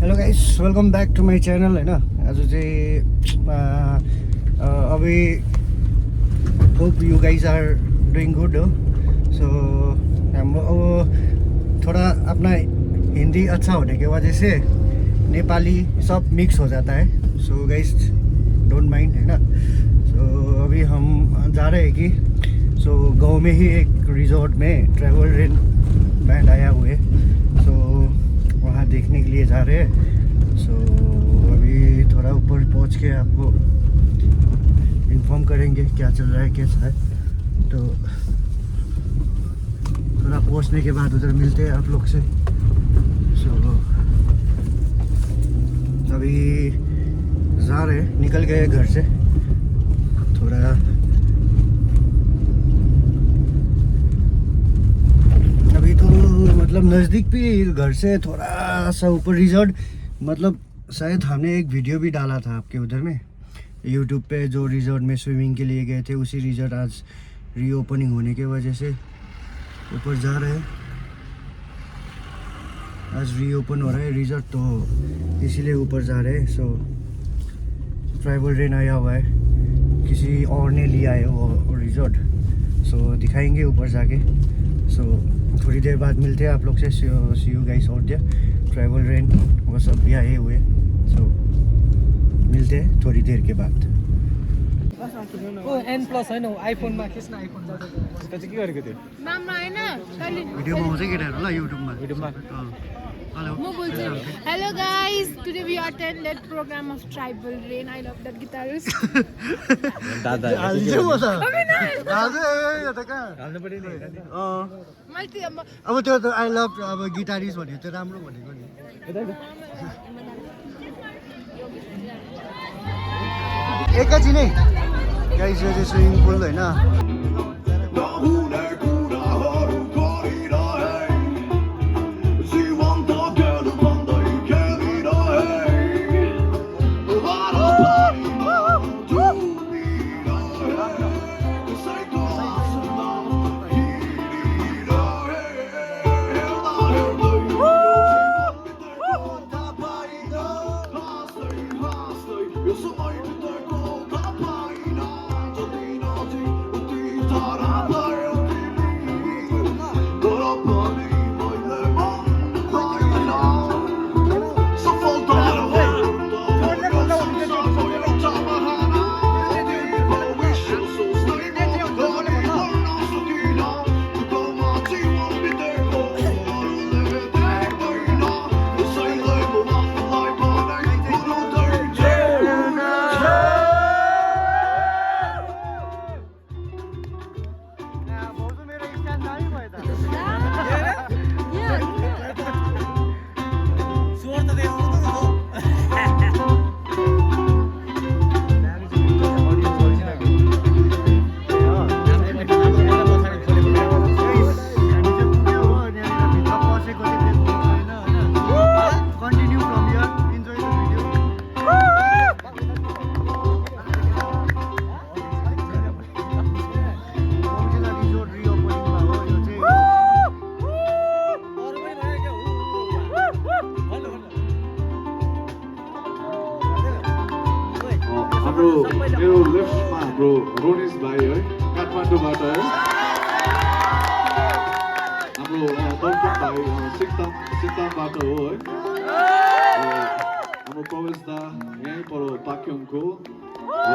Hello guys, welcome back to my channel होइन। आज चाहिँ अभी hope you guys are doing good हो। सो हाम्रो अब थोड़ा अपना हिंदी अच्छा होने के वजह से नेपाली सब मिक्स हो जाता है। सो गाइस डोंट माइंड है ना। सो अभी हम जा रहे हैं कि गांव में ही एक रिजॉर्ट में ट्रैवल रेन बैंड आया हुए, वहाँ देखने के लिए जा रहे हैं। अभी थोड़ा ऊपर पहुँच के आपको इन्फॉर्म करेंगे क्या चल रहा है, कैसा है। तो थोड़ा पहुँचने के बाद उधर मिलते हैं आप लोग से। अभी जा रहे हैं, निकल गए घर से थोड़ा। अभी तो मतलब नज़दीक भी, घर से थोड़ा सा ऊपर रिजॉर्ट, मतलब शायद हमने एक वीडियो भी डाला था आपके उधर में यूट्यूब पे, जो रिजॉर्ट में स्विमिंग के लिए गए थे उसी रिजॉर्ट आज रीओपनिंग होने के वजह से ऊपर जा रहे हैं। आज रीओपन हो रहा है रिजॉर्ट, तो इसीलिए ऊपर जा रहे हैं। ट्राइबल रेन आया हुआ है, किसी और ने लिया है वो रिजॉर्ट। दिखाएंगे ऊपर जाके। थोड़ी देर बाद मिलते हैं आप लोग से। See you guys out there. Tribal rain वो सब भी आए हुए। मिलते हैं थोड़ी देर के बाद। N+ हैन आइफोनमा खिच्न, आइफोन त चाहिँ के गरेको थियो नाममा हैन कहिले भिडियोमा आउँछ केटाहरू ल युट्युबमा। हेलो म बोल्छु। Hello guys, today we attended programme of Tribal Rain. I love that guitarist. दादा हाल्छु म त। हाल्छु यो त कहाँ हाल्नु पर्यो नि। मैले त अब त्यो त आई लभ अब गिटारिस्ट भनेको त्यो राम्रो भनेको नि। एकैछिनै गाइस, यो चाहिँ स्विमिङ पुल होइन। मेरो लेफ्टमा हाम्रो रोनिस भाइ है, काठमाडौँबाट है। हाम्रो दर्पण भाइ सिक्तामबाट हो है। हाम्रो प्रवेश दा यहीँ पर पाक्योङको, र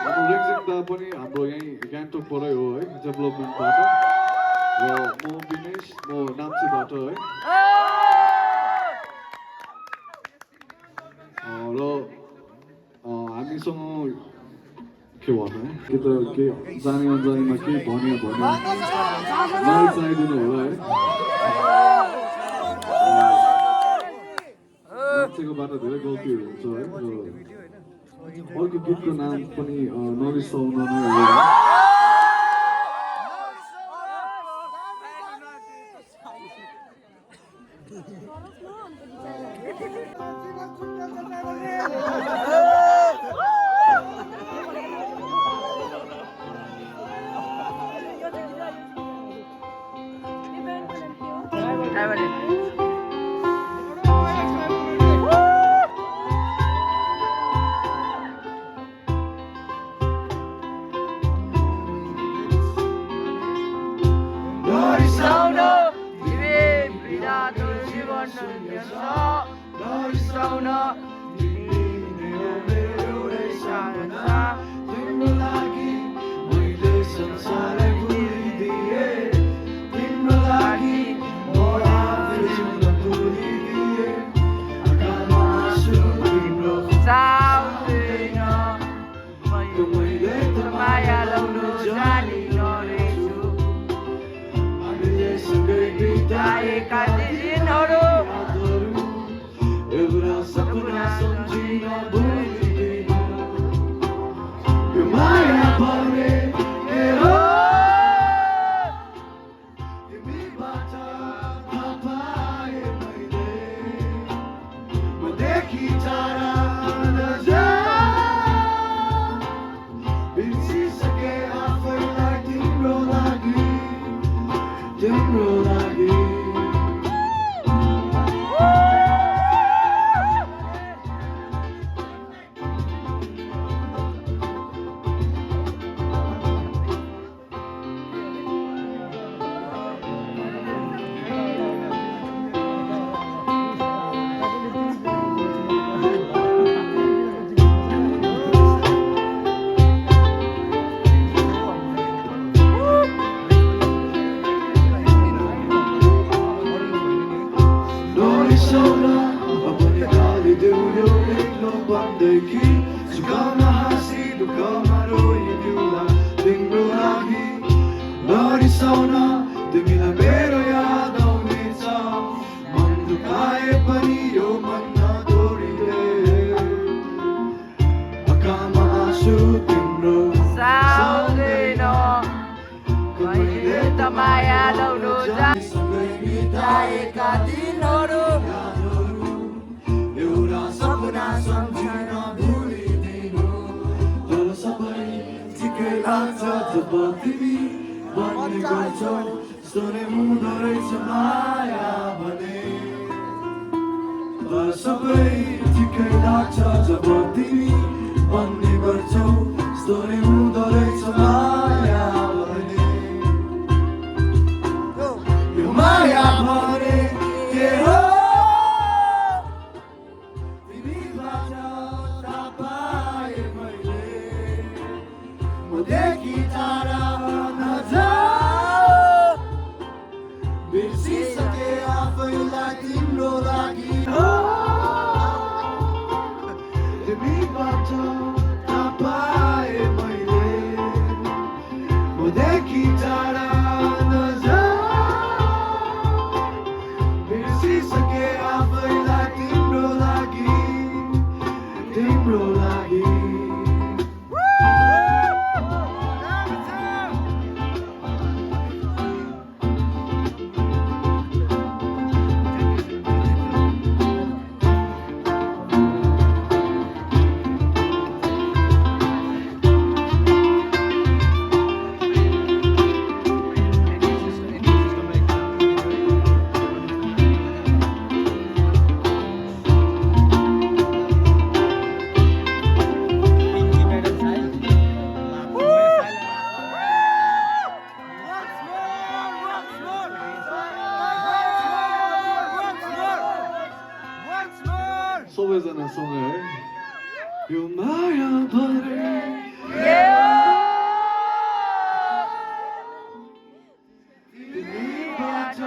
हाम्रो रेक्जिङ दा पनि हाम्रो यहीँ गान्तोकबाटै हो है, डेभलपमेन्टबाट। र म विनेश, म नाम्चीबाट है। र हामीसँग के भन्नु है, कि त के जाने अनजानेमा केही भन्यो भने मलाई चाहिदिनु होला है। मान्छेको बाटो धेरै गल्तीहरू हुन्छ है। र अर्को गीतको नाम पनि नरिसाउन नै हो है। Travel. शून्य छ नरिसाउन तिमी हो मेरो सपना तिम्रो लागि मैले संसारै भुलिदिए तिम्रो लागि म आफै जिउन भुलिदिए आँखामा आँसु तिम्रो साउँदैन मैले त माया लाउन जानिन रहेछु हामीले सँगै बिताएका दिनहरू एउटा सपना सम्झिन भुलिदिन यो माया भने के हो तिमीबाट थाहा पाएँ मैले मदेखि टाढा नजा बिर्सिसके आफैलाई तिम्रो लागि सुखमा हाँसी दुःखमा रोइदिउँला तिम्रो लागि नरिसाउन तिमीलाई मेरो याद आउनेछ मन दुखाए पनि यो मन नतोडिदे आँखामा आँसु तिम्रो साउँदैन मैले त माया लाउनु सँगै बिताएका दिनहरू एउटा सपना सम्झिन भुलिदिनु तर सबै ठिकै लाग्छ जब तिमी भन्ने गर्छौ सुने हुँदो रहेछ माया भने तर सबै ठिकै लाग्छ जब तिमी भन्ने गर्छौ सुने हुँदो रहेछ माया भने यो माया भने के हो मदेखि टाढा नजा बिर्सिसके आफैलाई तिम्रो लागि तिमीबाट थाहा पाएँ मैले मदेखि टाढा नजा बिर्सिसके आफैलाई तिम्रो लागि सबैजना सँगै है यो माया भने तिमीबाट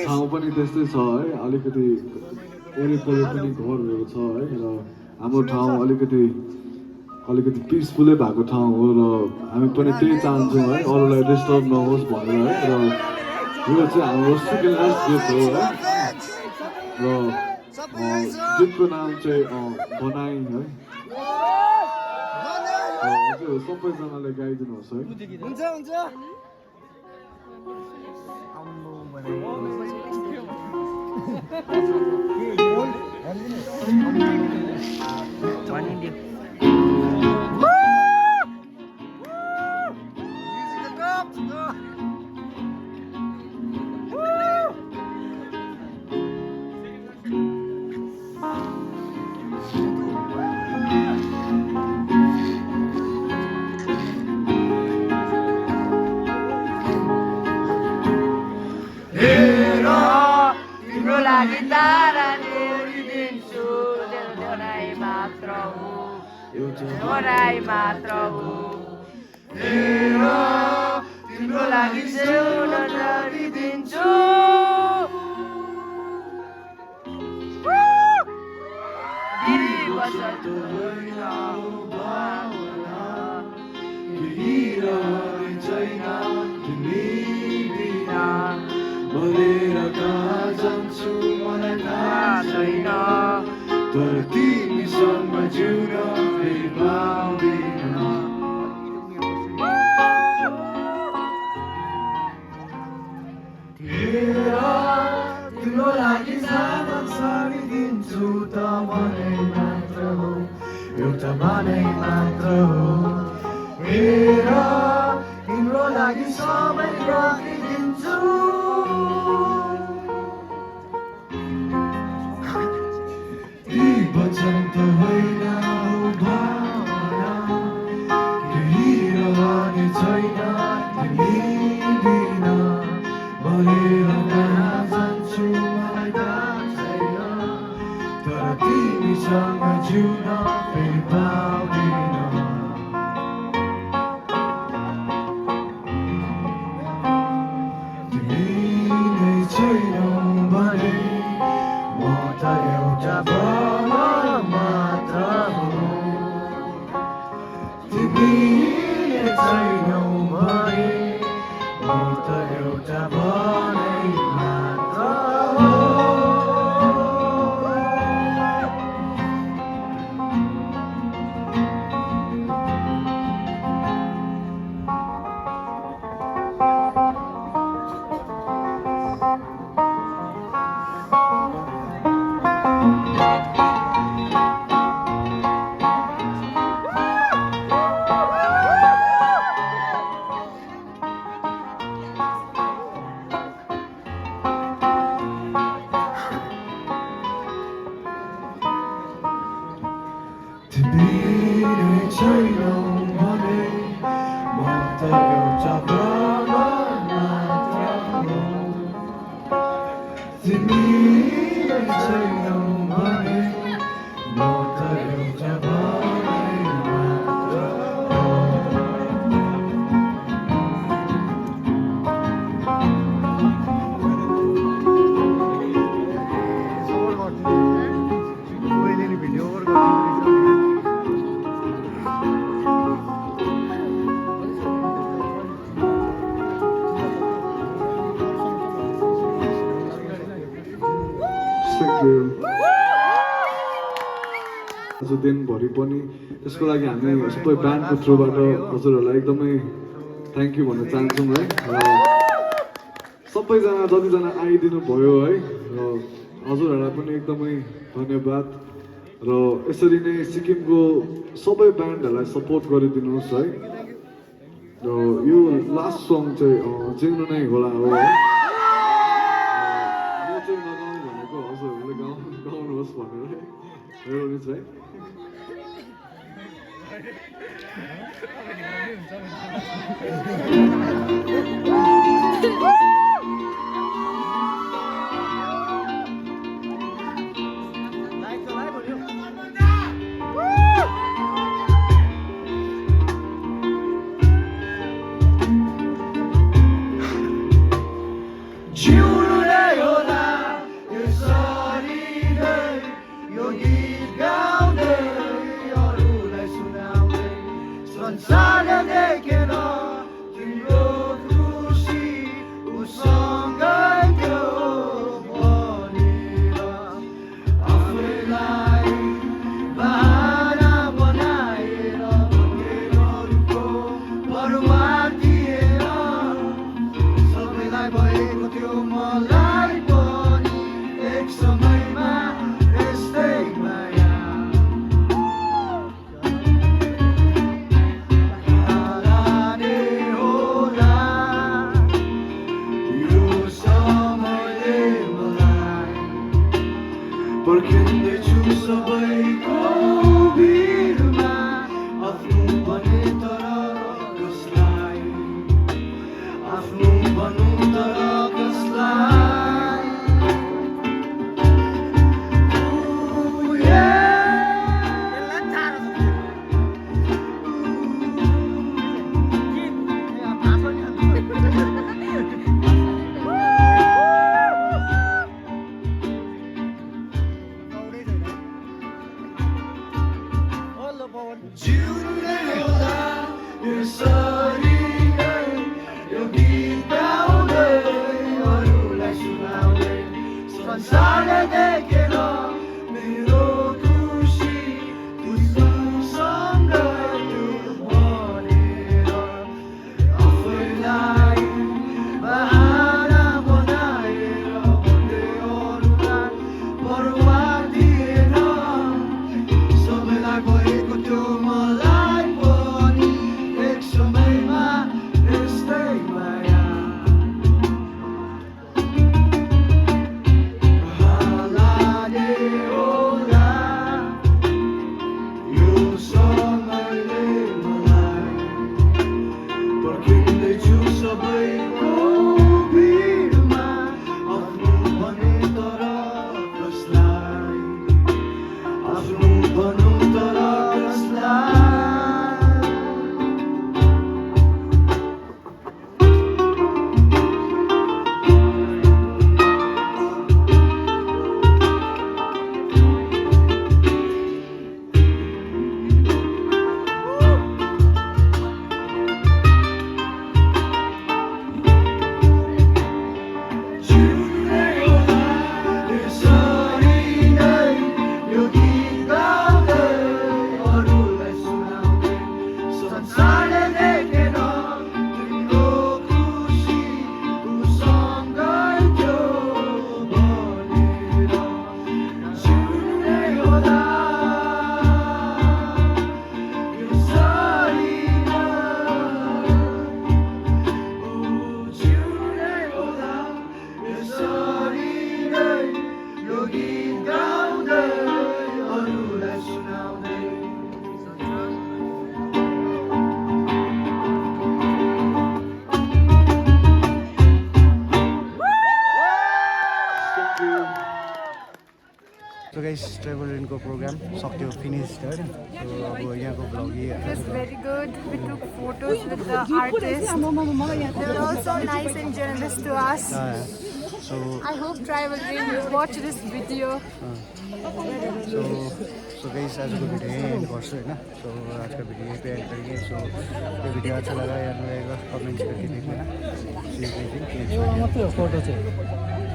ठाउँ पनि त्यस्तै छ है अलिकति वरिपरि पनि घरहरू छ है र हाम्रो ठाउँ अलिकति पिसफुलै भएको ठाउँ हो र हामी पनि त्यही चाहन्छौँ है अरूलाई डिस्टर्ब नहोस् भनेर है र यो चाहिँ हाम्रो सेकेन्ड लास्ट गीत हो है र गीतको नाम चाहिँ बनाई है हजुर सबैजनाले गाइदिनुहोस् है हुन्छ हुन्छ आम्बो तिम्रो लागि तारा ल्याइदिन्छु एउटै मात्र हो एउटै मात्र हो तिम्रो लागि जिउन गरिदिन्छु मरेर कहाँ जान्छु मलाई थाहा छैन तर तिमीसँग जिउन फेरि पाउँदिन तिम्रो लागि जान सारिदिन्छु त मनै मात्र हो एउटा मनै मात्र हो तिम्रो लागि सबै राखिदिन्छु वचन त होइन हो भावना केही रहने छैन तिमी बिना मरेर कहाँ जान्छु मलाई थाहा छैन तर तिमीसँग जिउन फेरि पाउँदिन तिमी नै छैनौ भने म त एउटा छैनौ भने म त एउटा भनै मात्र हो छैनौ भने म त एउटा भ्रम मात्र हो तिमी छैनौ भने म त एउटा भ्रमै मात्र हो आज दिनभरि पनि त्यसको लागि हामी सबै ब्यान्डको थ्रुबाट हजुरहरूलाई एकदमै थ्याङ्क यू भन्न चाहन्छौँ है र सबैजना जतिजना आइदिनु भयो है र हजुरहरूलाई पनि एकदमै धन्यवाद र यसरी नै सिक्किमको सबै ब्यान्डहरूलाई सपोर्ट गरिदिनुहोस् है र यो लास्ट सङ चाहिँ जिउनु नै होला हो है म चाहिँ नगाउँ भनेको हजुरहरूले गाउनुहोस् भनेर है जिउनै होला यसरी नै यो गीत गाउँदै अरूलाई सुनाउँदै संसारले देखेर मेरो खुसी तुसँग भनेर आफैलाई बहाना बनाएर भन्दै अरूलाई बरुवार दिएन सबैलाई गएको त्यो मलाई पनि एक समयमा यस्तै माया हालाले होला यो समयले मलाई पर्खिँदैछु सबैको भिडमा आफ्नो भने तर कसलाई आफ्नो भनौँ तर कसलाई जिउनै होला यसरी नै यो गीत गाउँदै अरूलाई सुनाउँदै संसारले देखेर तिम्रो खुसी उसँगै थियो भनेर जिउनै होला यसरी नै जिउनै होला यसरी नै यो गीत गाउँदै अरूलाई सुनाउँदै So guys, travel रेनको प्रोग्राम सक्यो फिनिस्ड होइन सो अब यहाँको vlog It was very good. We took photos with the artists. They were also nice and generous to us. So I hope Tribal Rain will watch this video. So guys आजको video यही and गर्छु होइन so आज का video यहीं pay and करेंगे so ये video अच्छा लगा या नहीं लगा कमेंट्स करके देखना सी यू नेक्स्ट वीडियो मात्रै हो फोटो चाहिँ